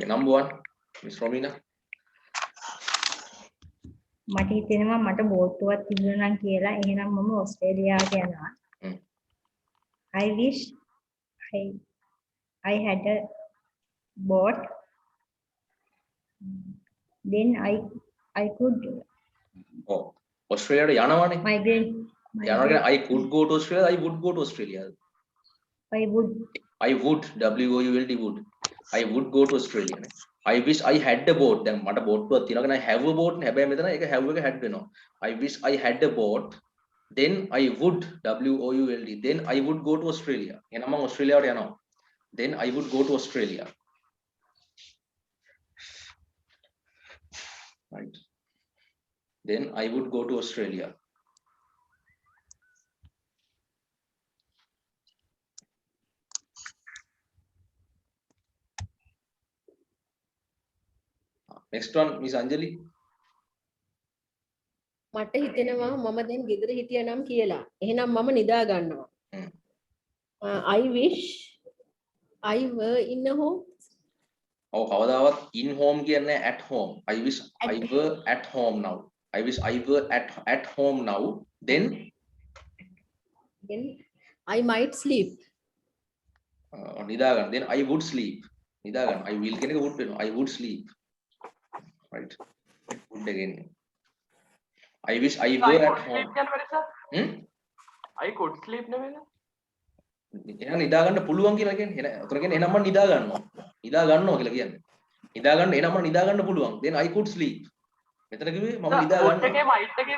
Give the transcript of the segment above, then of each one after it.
Okay, number 1, Miss Romina. මට හිතෙනවා මට බෝට්ටුවක් තිබුණා නම් කියලා එහෙනම් මම ඕස්ට්‍රේලියාවට යනවා. I wish I had a boat. Then I could Australia යනවනේ. migrate. යනවා I could go to Australia, I would go to Australia. I would WOULD would. I would go to Australia. I wish I had a boat. දැන් මට බෝට්ටුවක් තියෙනවා කියන I have a boat නේ. හැබැයි මෙතන ඒක have එක had වෙනවා. I wish I had a boat. Then I would WOULD. Then I would go to Australia. එහෙනම් මම ඕස්ට්‍රේලියාවට යනවා. Then I would go to Australia. Right. Then I would go to Australia. Next one, Miss Anjali. මට හිතෙනවා මම දැන් ගෙදර හිටියනම් කියලා. එහෙනම් මම නිදා ගන්නවා. I wish I were in a home. Oh, කවදාවත් in home කියන්නේ at home. I wish I were at home now. I wish I were at home now. Then I might sleep. නිදා ගන්න. Then I would sleep. නිදා ගන්න. I will කියන එක would වෙනවා. I would sleep. Right. Would again. I wish I were at home. I could sleep නෙවෙයිද? එහෙනම් නිදා ගන්න පුළුවන් කියලා කියන්නේ. උතර කියන්නේ එහෙනම් මම නිදා ගන්නවා. නිදා ගන්නවා කියලා කියන්නේ. නිදා ගන්න එහෙනම් මම නිදා ගන්න පුළුවන්. Then I could sleep. මෙතන කිව්වේ මම නිදා ගන්නවා. wood එකේ might එකේ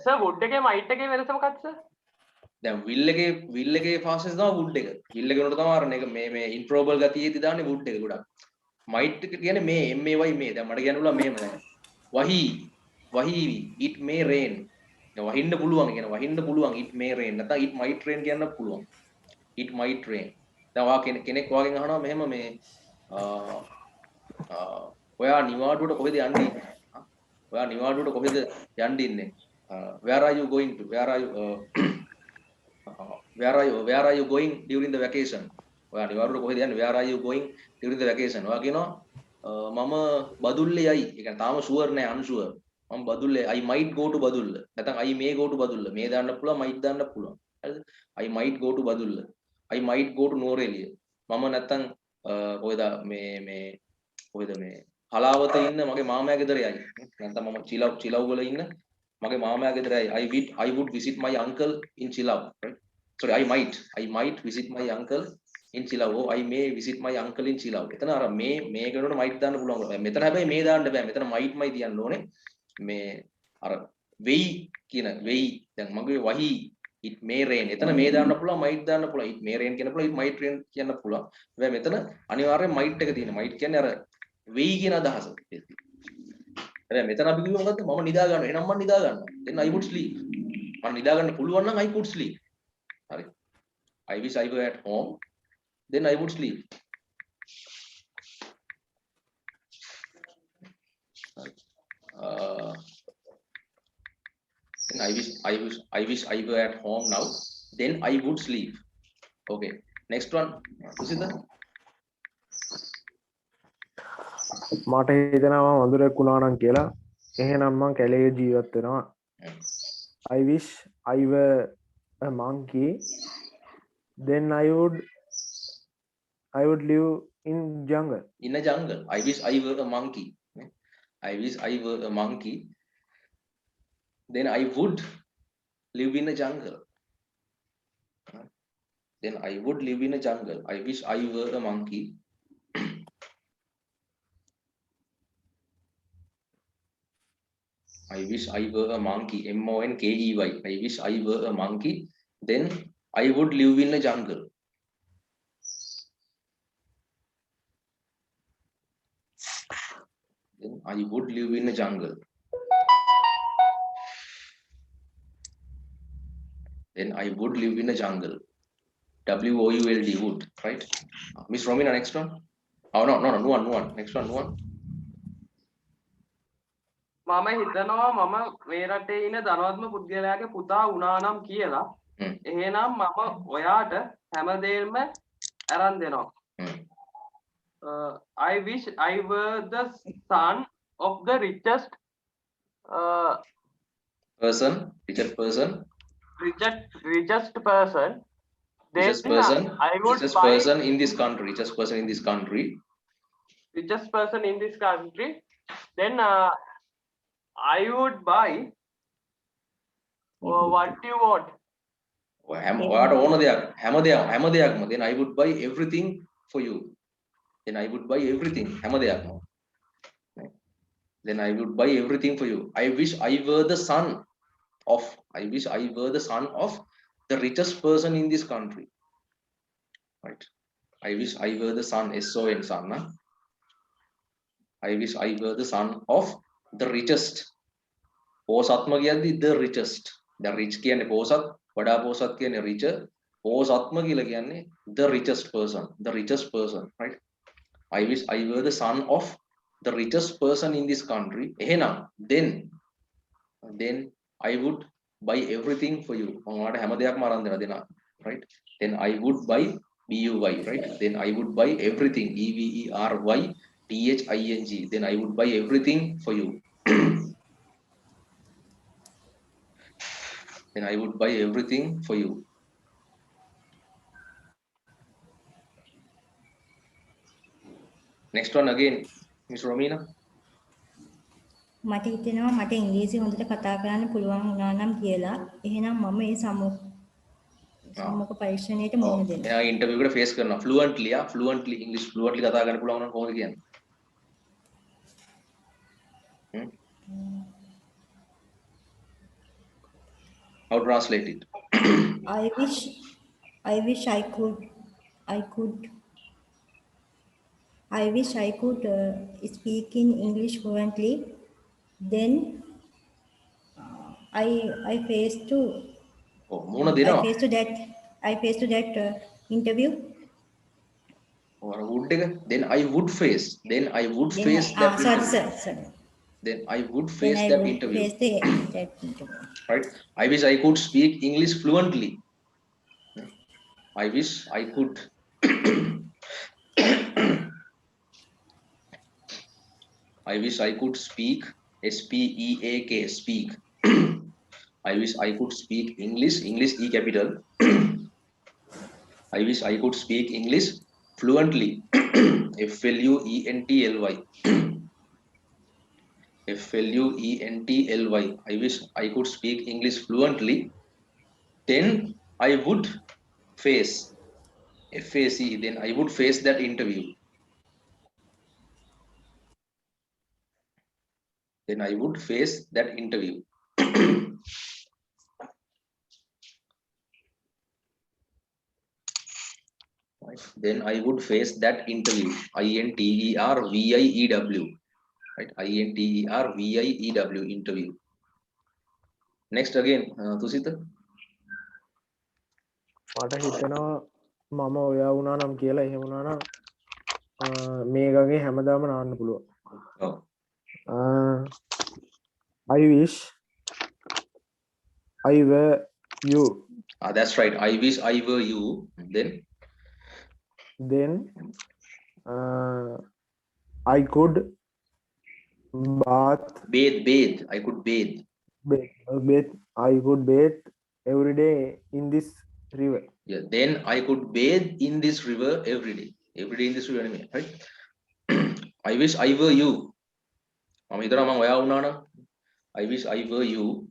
sir wood එකේ might එකේ වෙනස මොකක්ද sir? දැන් will එකේ fastest තමයි wood එක. will එක උනට තමයි අර මේ improbable ගතියේදී දාන්නේ wood එක ගොඩක්. might එක කියන්නේ මේ මේ දැන් මට කියන්න පුළුවන් මේම දැන්. වහී it may rain. දැන් වහින්න පුළුවන් කියන වහින්න පුළුවන් it may rain. නැත්නම් it might rain කියන්න පුළුවන්. it might rain. දැන් ඔයා කෙනෙක් වාගෙන් අහනවා මෙහෙම මේ ඔයා නිවාඩුවට කොහෙද යන්නේ? ඔයා නිවාඩුවට කොහෙද යන්න ඉන්නේ? Where are you going to? Where are you going during the vacation? ඔයා නිවාඩුවට කොහෙද යන්නේ? Where are you going during the vacation? ඔයා කියනවා මම බදුල්ලේ යයි. ඒ කියන්නේ තාම ෂුවර් නෑ අන්ෂුවර්. මම බදුල්ලේ I might go to Badulla. නැත්නම් I may go to Badulla. මේ දාන්න පුළුවන් might දාන්න පුළුවන්. හරිද? I might go to Badulla. I might go to නෝරෙලිය. මම නැත්නම් කොහෙද මේ හලාවත ඉන්න මගේ මාමයා ගෙදර යයි. නැත්නම් මම චිලව් වල ඉන්න මගේ මාමයා ගෙදර යයි. I would visit my uncle in Chilaw, right? Sorry, I might visit my uncle in Chilaw. Oh, I may visit my uncle in Chilaw. එතන අර මේ කරනකොට might දාන්න පුළුවන්. මෙතන හැබැයි මේ දාන්න බෑ. මෙතන mightමයි තියන්න ඕනේ. මේ අර වෙයි කියන වෙයි දැන් මගේ වහී it may rain. එතන මේ දාන්න පුළුවන් might දාන්න පුළුවන්. it may rain කියන පුළුවන් it might rain කියන්න පුළුවන්. හැබැයි මෙතන අනිවාර්යෙන් might එක තියෙනවා. might කියන්නේ අර වෙයි කියන අදහස. හැබැයි මෙතන අපි කිව්ව මොකද්ද? මම නිදා ගන්නවා. එහෙනම් මම නිදා ගන්නවා. then I would sleep. මම නිදා ගන්න පුළුවන් නම් I could sleep. හරි. I wish I were at home. Then I would sleep. Then I wish I were at home now. Then I would sleep. Okay. Next one. Kusita. මට හිතෙනවා වඳුරෙක් වුණා නම් කියලා. එහෙනම් මං කැලේ ජීවත් වෙනවා. I wish I were a monkey. Then I would live in jungle. In a jungle. I wish I were a monkey. I wish I were a monkey. Then I would live in a jungle. Then I would live in a jungle. I wish I were a monkey. I wish I were a monkey. MONKEY. I wish I were a monkey. Then I would live in a jungle. Then I would live in a jungle. Then I would live in a jungle. WOULD would, right? Miss Romina, next one. Oh no, one. Next one. මම හිතනවා මම මේ රටේ ඉන්න ධනවත්ම පුද්ගලයාගේ පුතා වුණා නම් කියලා. එහෙනම් මම ඔයාට හැමදේම අරන් දෙනවා. I wish I were the son of the richest Person, richest person, richest person. Then richest person, I would richest buy person in this country, richest person in this country. richest person in this country. Then I would buy what you want. ඔයාට ඕන දෙයක් හැම දෙයක්ම then I would buy everything for you. Then I would buy everything හැම දෙයක්ම. Then I would buy everything for you. I wish I were the son of the richest person in this country. Right. I wish I were the son, S-O-N, son. Nah? I wish I were the son of the richest. පෝසත්ම කියද්දි the richest. දැන් rich කියන්නේ පෝසත්, වඩා පෝසත් කියන්නේ richer. පෝසත්ම කියලා කියන්නේ the richest person, right? I wish I were the son of the richest person in this country. එහෙනම් then I would buy everything for you. මම ඔයාලට හැම දෙයක්ම අරන් දෙනවා, right? Then I would buy BUY, right? Then I would buy everything, EVERYTHING. Then I would buy everything for you. Then I would buy everything for you. Next one again, Miss Romina. මට හිතෙනවා මට ඉංග්‍රීසි හොඳට කතා කරන්න පුළුවන් වුණා නම් කියලා. එහෙනම් මම මේ සම්මුඛ පරීක්ෂණයට මුහුණ දෙනවා. එයා ඉන්ටර්විව් එකට ෆේස් කරනවා fluently English fluently කතා කරන්න පුළුවන් නම් කොහොමද කියන්නේ? How to translate it? I wish I could speak in English fluently. Then I faced to මුණ දෙනවා. I faced to that interview. would එක then I would face that interview. Sorry. Then I would face that interview. That interview. Right? I wish I could speak English fluently. I wish I could I wish I could speak SPEAK speak. I wish I could speak English E capital. I wish I could speak English fluently. FLUENTLY. FLUENTLY. I wish I could speak English fluently. Then I would face FAC. Then I would face that interview. Then I would face that interview. Right. Then I would face that interview. INTERVIEW. Right. INTERVIEW interview. Next again, Tusita. මට හිතෙනවා මම ඔයා වුණා නම් කියලා. එහෙම වුණා නම් මේ ගගේ හැමදාම නාන්න පුළුවන්. Oh. I wish I were you. That's right. I wish I were you. Then I could bathe. I could bathe. I could bathe every day in this river. Yeah. Then I could bathe in this river every day. Every day in this river, right? I wish I were you. I wish I were you.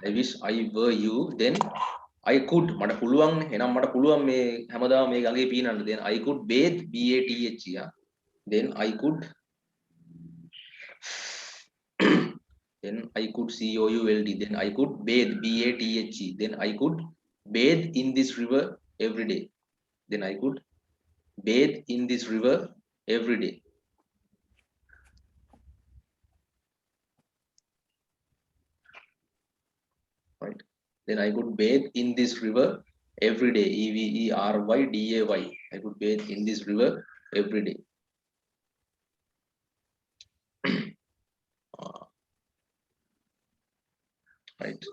I wish I were you. Then I could. මට පුළුවන් එනම් මට පුළුවන් මේ හැමදාම මේ ගඟේ පීනන්න. Then I could bathe BATH. Yeah. Then I could COULD. Then I could bathe BATH. Then I could bathe in this river every day. Then I could bathe in this river every day. Right. Then I could bathe in this river every day. EVERYDAY. I could bathe in this river every day. Right.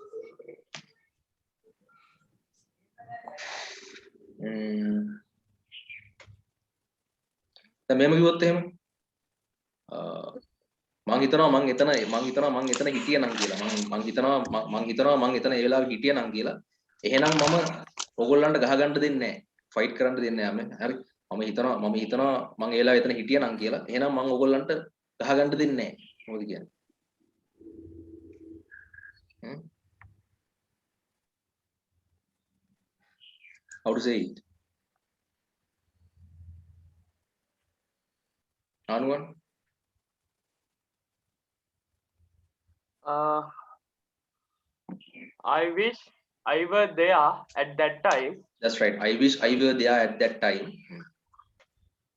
දැන් මෙහෙම කිව්වොත් එහෙම මං හිතනවා මං එතන හිටියනම් කියලා මං හිතනවා මං එතන ඒ වෙලාවේ හිටියනම් කියලා එහෙනම් මම ඕගොල්ලන්ට ගහ ගන්න දෙන්නේ නැහැ ෆයිට් කරන්න දෙන්නේ නැහැ හරි මම හිතනවා මං ඒ වෙලාවේ එතන හිටියනම් කියලා එහෙනම් මං ඕගොල්ලන්ට ගහ ගන්න දෙන්නේ නැහැ මොකද කියන්නේ how to say it anyone I wish I were there at that time. that's right I wish I were there at that time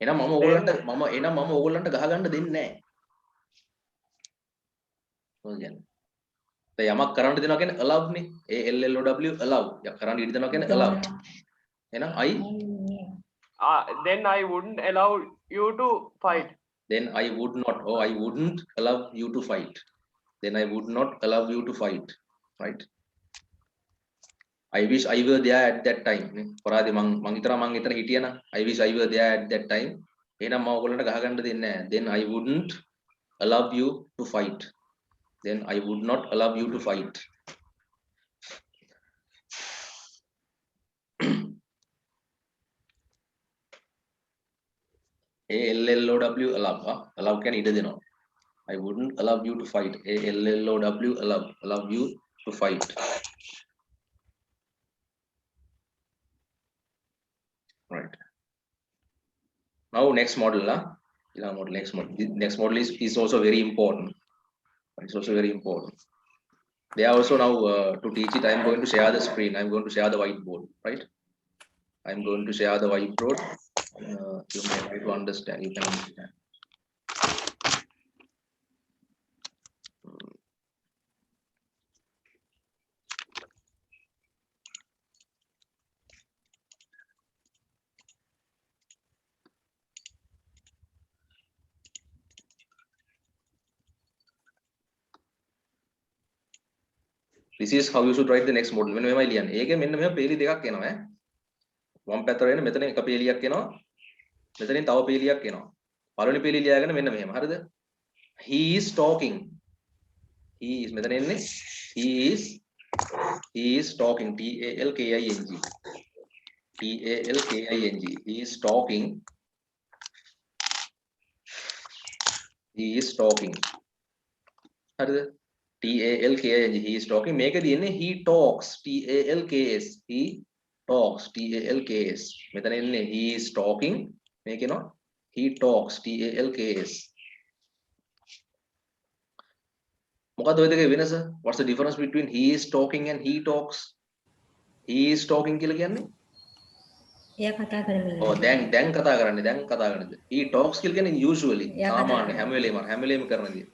එහෙනම් මම ඕගොල්ලන්ට ගහ ගන්න දෙන්නේ නැහැ මොකද කියන්නේ දැන් යමක් කරන්න දෙනවා කියන්නේ allow නේ ALLOW allow යක් කරන්න ඉඩ දෙනවා කියන්නේ allow එහෙනම් Then I wouldn't allow you to fight. then I would not or I wouldn't allow you to fight then I would not allow you to fight right I wish I were there at that time නේ පරාදේ මං හිතනවා මං එතන හිටියනම් I wish I were there at that time එහෙනම් මම ඔයගොල්ලන්ට ගහ ගන්න දෙන්නේ නැහැ then I wouldn't allow you to fight then I would not allow you to fight ALLOW allow can ඉඩ දෙනවා I wouldn't allow you to fight ALLOW allow you to fight right now next model next model is also very important it's also very important they are also now to teach it I am going to share the screen I am going to share the whiteboard right I am going to share the whiteboard you may try to understand you can understand this is how you should write the next model මෙන්න මෙහෙමයි ලියන්නේ ඒකේ මෙන්න මෙහෙම පේලි දෙකක් එනවා ඈ වම් පැත්තට එන මෙතන එක පේලියක් එනවා මෙතනින් තව පේලියක් එනවා පළවෙනි පේලිය ලියාගෙන මෙන්න මෙහෙම හරිද he is talking he is මෙතන එන්නේ he is talking TALKING he is talking හරිද TALKING he is talking මේකදී එන්නේ he talks TALKS he talks TALKS මෙතන එන්නේ he is talking මේකේනවා he talks TALKS මොකද ඔය දෙකේ වෙනස what's the difference between he is talking and he talks he is talking කියලා කියන්නේ එයා කතා කරමින් දැන් කතා කරන්නේ he talks කියලා කියන්නේ usually සාමාන්‍ය හැම වෙලේම කරන දේ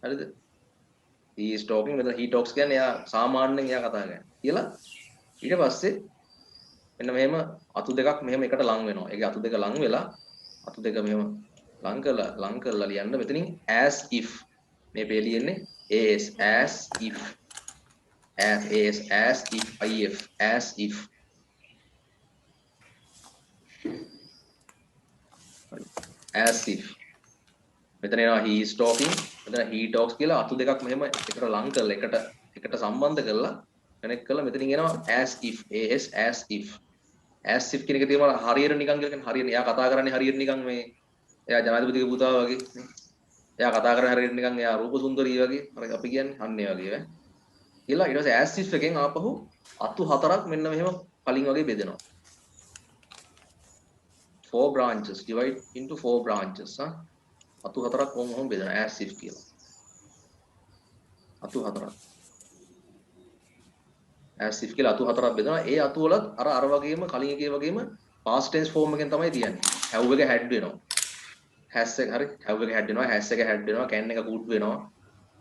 හරිද he is talking මෙතන he talks කියන්නේ එයා සාමාන්‍යයෙන් එයා කතා කරන්නේ කියලා ඊට පස්සේ මෙන්න මෙහෙම අතු දෙකක් මෙහෙම එකට ලං වෙනවා ඒකේ අතු දෙක ලං වෙලා අතු දෙක මෙහෙම ලං කරලා ලියන්න මෙතනින් as if මේ පේලියෙන්නේ as if as if මෙතන එනවා he is talking මෙතන he talks කියලා අතු දෙකක් මෙහෙම එකට ලං කරලා එකට සම්බන්ධ කරලා කනෙක්ට් කරලා මෙතනින් එනවා as if කියන එක තියෙනවා හරියට නිකන් කියලා කියන්නේ හරියට එයා කතා කරන්නේ හරියට නිකන් මේ එයා ජනාධිපතිගේ පුතා වගේ එයා කතා කරන්නේ හරියට නිකන් එයා රූප සුන්දරී වගේ අර අපි කියන්නේ අන්න ඒ වගේ ඈ කියලා ඊට පස්සේ as if එකෙන් ආපහු අතු හතරක් මෙන්න මෙහෙම කලින් වගේ බෙදෙනවා 4 branches divide into 4 branches අතු හතරක් කොහොම බෙදෙනවා as if කියලා අතු හතරක් as if කියලා අතු හතරක් බෙදනවා ඒ අතු වලත් අර වගේම කලින් එකේ වගේම past tense form එකෙන් තමයි තියන්නේ have එක had වෙනවා has එක හරි have එක had වෙනවා has එක had වෙනවා can එක could වෙනවා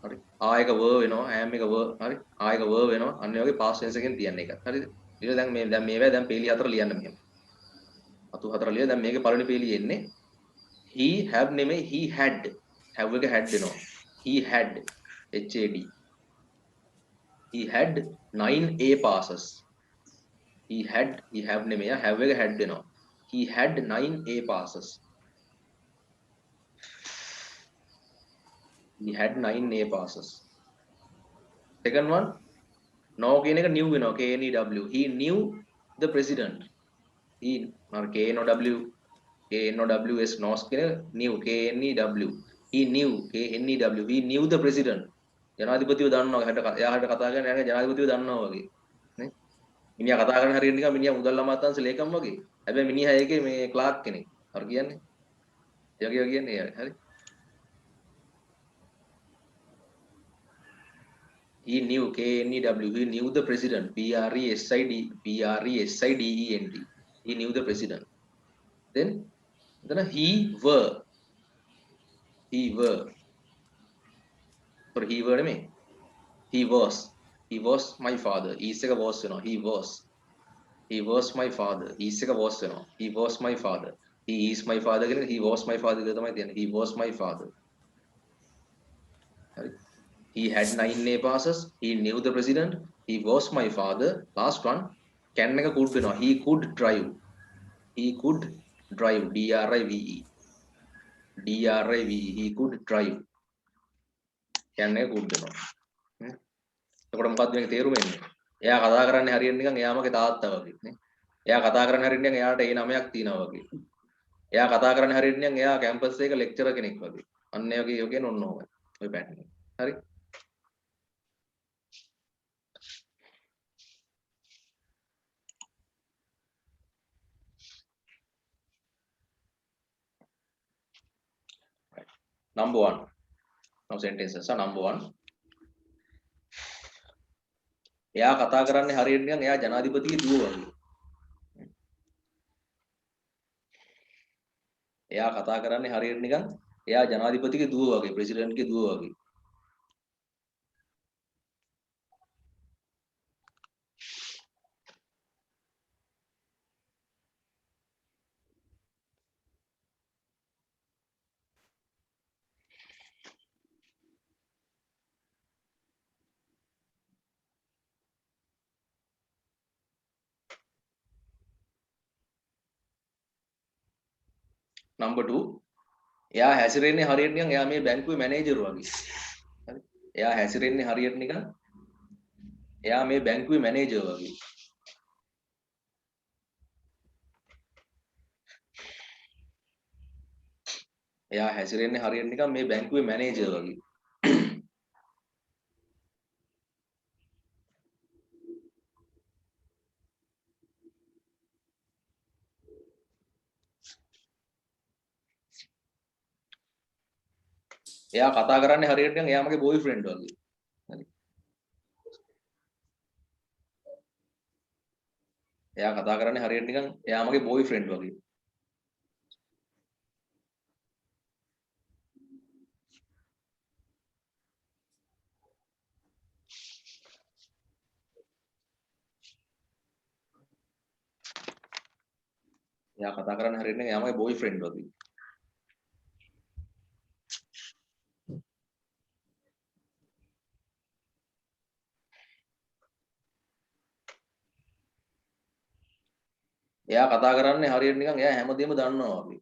හරි are එක were වෙනවා am එක were හරි are එක were වෙනවා අන්න ඒ වගේ past tense එකෙන් තියන්නේ එක හරිද ඊට දැන් මේවා දැන් පේලි හතර ලියන්න මෙහෙම අතු හතර ලියලා දැන් මේකේ පළවෙනි පේලිය එන්නේ he have නෙමෙයි he had have එක had වෙනවා he had he had 9 A passes he have නෙමෙයි have එක had වෙනවා. He had 9 A passes. He had 9 A passes. Second one, no කියන එක new වෙනවා. KNEW. He knew the president. He KNOWS knows කියන new KNEW. He knew KNEW. He knew the president. ජනාධිපතිව දන්නවා. එයාට කතා කරන යාගේ ජනාධිපතිව දන්නවා වගේ. නේ? මිනිහා කතා කරන හරියට නිකන් මිනිහා මුදල් අමාත්‍යාංශ ලේකම් වගේ. හැබැයි මිනිහා ඒකේ මේ ක්ලාක් කෙනෙක්. හරි කියන්නේ. ඒ වගේ කියන්නේ හරි. He knew KNEW. He knew the president. PRESIDENT. He knew the president. Then he were. Sorry, he were නෙමෙයි. He was my father. Is එක was වෙනවා. He was my father. Is එක was වෙනවා. He was my father. He is my father කියන he was my father කියලා තමයි තියෙන්නේ. He was my father. හරි. He had 9 A passes. He knew the president. He was my father. Last one, can එක could වෙනවා. He could drive. DRIVE. He could drive. can එක could වෙනවා. එතකොට මොකක්ද මේකේ තේරුම එන්නේ? එයා කතා කරන්නේ හරියට නිකන් එයාමගේ තාත්තා වගේ නේ. එයා කතා කරන්නේ හරියට නිකන් එයාට ඒ නමයක් තියෙනවා වගේ. එයා කතා කරන්නේ හරියට නිකන් එයා කැම්පස් එකේ ලෙක්චරර් කෙනෙක් වගේ. අන්න ඒ වගේ යෝගයෙන් ඔන්න ඕක. ඔය පැටර්න් එක. හරි. Number 1. Now sentences are number 1. එයා කතා කරන්නේ හරියට නිකන් එයා ජනාධිපතිගේ දුව වගේ. එයා කතා කරන්නේ හරියට නිකන් එයා ජනාධිපතිගේ දුව වගේ, ප්‍රෙසිඩන්ට්ගේ දුව වගේ. Number 2, එයා හැසිරෙන්නේ හරියට නිකන් එයා මේ බැංකුවේ මැනේජර් වගේ. හරි. එයා හැසිරෙන්නේ හරියට නිකන් එයා මේ බැංකුවේ මැනේජර් වගේ. එයා හැසිරෙන්නේ හරියට නිකන් මේ බැංකුවේ මැනේජර් වගේ. එයා කතා කරන්නේ හරියට නිකන් එයා මගේ බෝයිෆ්‍රෙන්ඩ් වගේ. හරි. එයා කතා කරන්නේ හරියට නිකන් එයා මගේ බෝයිෆ්‍රෙන්ඩ් වගේ. එයා කතා කරන්නේ හරියට නිකන් එයා මගේ බෝයිෆ්‍රෙන්ඩ් වගේ. එයා කතා කරන්නේ හරියට නිකන් එයා හැමදේම දන්නවා වගේ.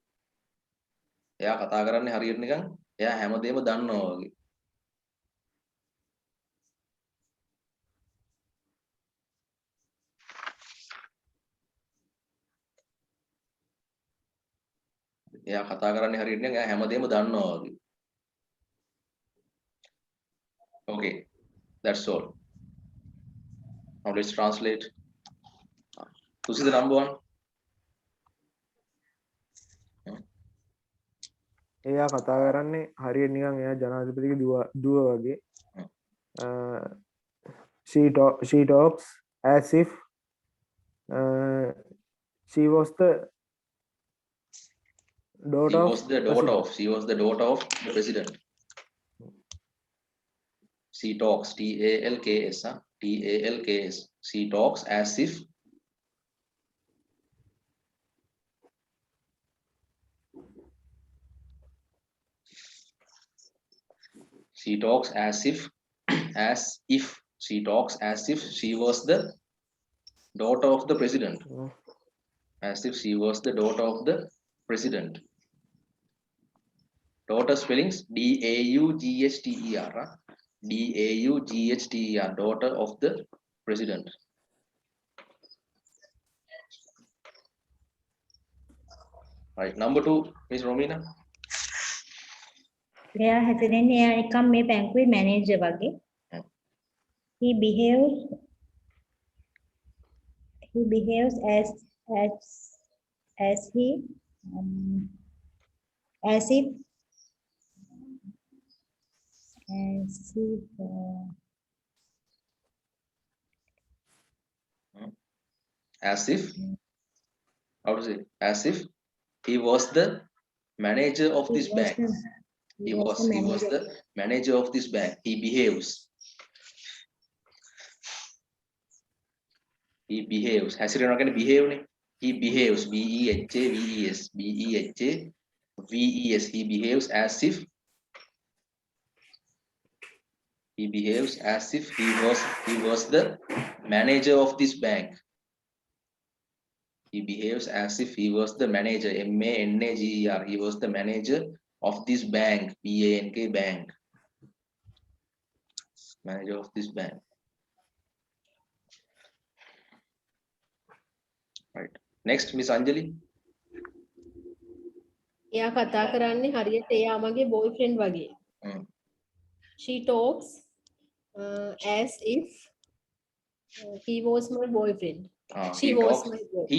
එයා කතා කරන්නේ හරියට නිකන් එයා හැමදේම දන්නවා වගේ. එයා කතා කරන්නේ හරියට නිකන් එයා හැමදේම දන්නවා වගේ. Okay, that's all. Now let's translate. This is the number 1. එයා කතා කරන්නේ හරියට නිකන් එයා ජනාධිපතිගේ දුව වගේ. She talks as if she was the daughter of She was the daughter of the president. She talks, TALKS, TALKS. She talks as if she talks as if she was the daughter of the president. Mm. As if she was the daughter of the president. Daughter spellings D-A-U-G-H-T-E-R. D-A-U-G-H-T-E-R. Daughter of the president. Right. Number 2, Miss Romina. එයා හැසිරෙන්නේ එයා නිකන් මේ බැංකුවේ manager වගේ. He behaves as he as if How to say? As if he was the manager of this bank. He was the manager of this bank. He behaves. He behaves. හැසිරෙනවා කියන්නේ behave නේ. He behaves. B-E-H-A-V-E-S. B-E-H-A-V-E-S. He behaves as if he was the manager of this bank. He behaves as if he was the manager. M-A-N-A-G-E-R. He was the manager of this bank. B-A-N-K bank. Manager of this bank. Right. Next, Miss Anjali. එයා කතා කරන්නේ හරියට එයා මගේ boyfriend වගේ. She talks as if he was my boyfriend. She was my boyfriend.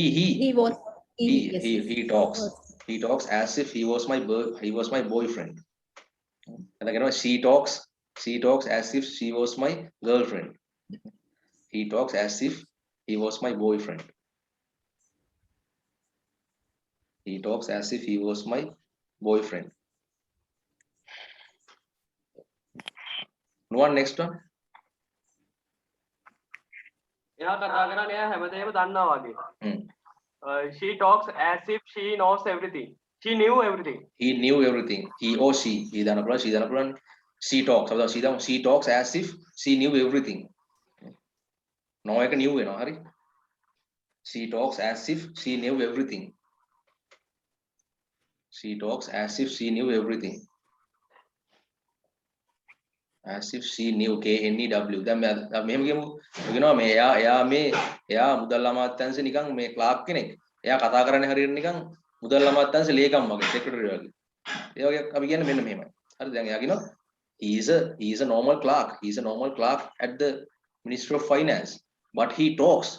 He talks as if he was my boyfriend. And again, she talks as if she was my girlfriend. He talks as if he was my boyfriend. He talks as if he was my boyfriend. No one, next one. එයා කතා කරන්නේ එයා හැමදේම දන්නවා වගේ. She talks as if she knows everything. She knew everything. He knew everything. He or she. She talks as if she knew everything. No, I can knew, Hari. She talks as if she knew everything. She talks as if she knew everything. As if she knew. K-N-E-W. දැන් මෙහෙම කියමු. කියනවා මේ එයා මුදල් අමාත්‍යාංශේ නිකන් මේ clerk කෙනෙක්. එයා කතා කරන්නේ හරියට නිකන් මුදල් අමාත්‍යාංශේ ලේකම් වගේ සෙක්‍රටරි වගේ. ඒ වගේ අපි කියන්නේ මෙන්න මෙහෙමයි. හරි දැන් එයා කියනවා he is a normal clerk. He is a normal clerk at the Ministry of Finance. But he talks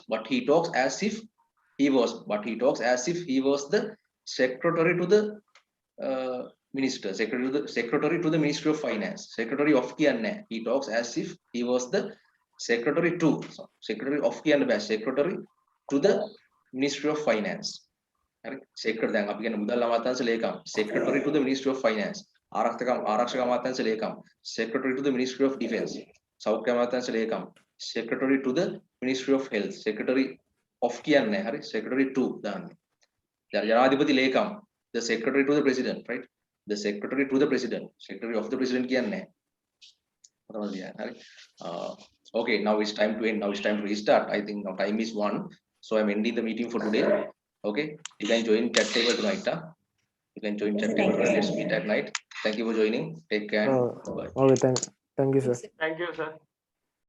as if he was the secretary to the minister, secretary to the Ministry of Finance. Secretary of Kianne. He talks as if he was the secretary of Kianne, secretary to the Ministry of Finance. Secretary දැන් අපි කියන්නේ මුදල් අමාත්‍යාංශ ලේකම්. Secretary to the Ministry of Finance. ආරක්ෂක අමාත්‍යාංශ ලේකම්. Secretary to the Ministry of Defence. සෞඛ්‍ය අමාත්‍යාංශ ලේකම්. Secretary to the Ministry of Health. Secretary of කියන්නේ හරි secretary to දාන්න. ජනාධිපති ලේකම්. The secretary to the president, right? The secretary to the president. Secretary of the president කියන්නේ. Okay, now it's time to end. Now it's time to restart. I think now time is 1. So I'm ending the meeting for today. Okay, you can join chat table tonight. You can join chat table. Let's meet at night. Thank you for joining. Take care. Bye. Okay, thank you, sir. Thank you, sir.